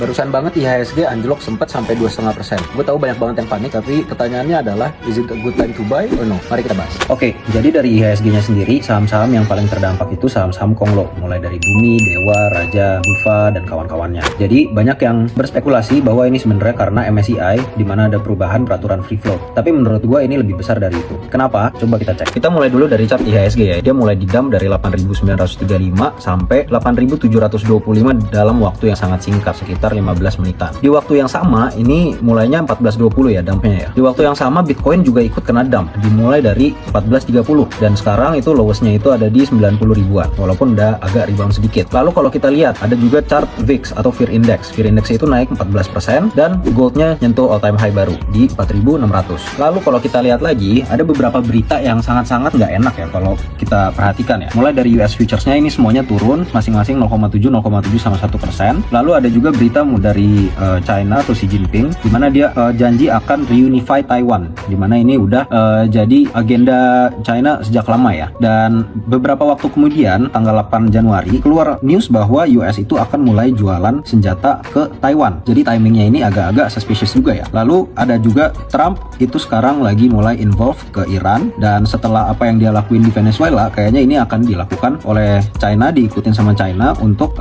Barusan banget IHSG anjlok sempat sampai 2,5%. Gue tahu banyak banget yang panik, tapi pertanyaannya adalah, is it a good time to buy or no? Mari kita bahas. Oke, jadi dari IHSG-nya sendiri, saham-saham yang paling terdampak itu saham-saham Konglo, mulai dari Bumi, Dewa, Raja, Bufa, dan kawan-kawannya. Jadi banyak yang berspekulasi bahwa ini sebenarnya karena MSCI, di mana ada perubahan peraturan free float. Tapi menurut gue ini lebih besar dari itu. Kenapa? Coba kita cek. Kita mulai dulu dari chart IHSG ya. Dia mulai di-dump dari 8.935 sampai 8.725 dalam waktu yang sangat singkat, sekitar 15 menitan. Di waktu yang sama, ini mulainya 14.20 ya dumpnya ya. Di waktu yang sama, Bitcoin juga ikut kena dump, dimulai dari 14.30. Dan sekarang itu lowestnya itu ada di 90 ribuan, walaupun udah agak rebound sedikit. Lalu kalau kita lihat, ada juga chart VIX atau Fear Index. Fear Index itu naik 14%, dan goldnya nyentuh all time high baru di 4.600. Lalu kalau kita lihat lagi, ada beberapa berita yang sangat-sangat nggak enak ya kalau kita perhatikan ya. Mulai dari US Futures-nya ini semuanya turun, masing-masing 0,7, 0,7 sama 1%. Lalu ada juga berita dari China atau Xi Jinping, di mana dia janji akan reunify Taiwan, di mana ini udah jadi agenda China sejak lama ya. Dan beberapa waktu kemudian, tanggal 8 Januari, keluar news bahwa US itu akan mulai jualan senjata ke Taiwan. Jadi timingnya ini agak-agak suspicious juga ya. Lalu ada juga Trump itu sekarang lagi mulai involve ke Iran, dan setelah apa yang dia lakuin di Venezuela, kayaknya ini akan dilakukan oleh China, diikutin sama China untuk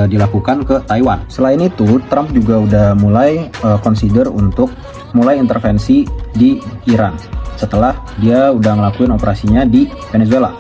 dilakukan ke Taiwan. Selain itu, Trump juga udah mulai consider untuk mulai intervensi di Iran setelah dia udah ngelakuin operasinya di Venezuela.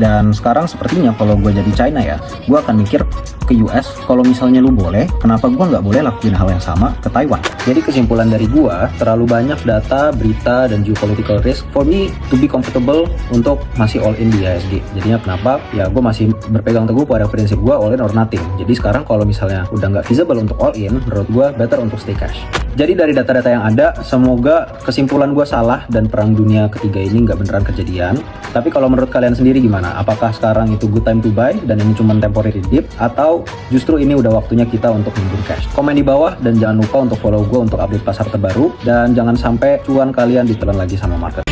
Dan sekarang sepertinya kalau gue jadi China ya, gue akan mikir ke US, kalau misalnya lu boleh, kenapa gue nggak boleh lakuin hal yang sama ke Taiwan? Jadi kesimpulan dari gue, terlalu banyak data, berita, dan geopolitical risk for me to be comfortable untuk masih all in di IHSG. Jadinya kenapa? Ya gue masih berpegang teguh pada prinsip gue all in or nothing. Jadi sekarang kalau misalnya udah nggak feasible untuk all in, menurut gue better untuk stay cash. Jadi dari data-data yang ada, semoga kesimpulan gue salah dan perang dunia ketiga ini nggak beneran kejadian. Tapi kalau menurut kalian sendiri gimana? Apakah sekarang itu good time to buy dan ini cuma temporary dip, atau justru ini udah waktunya kita untuk nimbun cash? Komen di bawah dan jangan lupa untuk follow gue untuk update pasar terbaru, dan jangan sampai cuan kalian ditelan lagi sama market.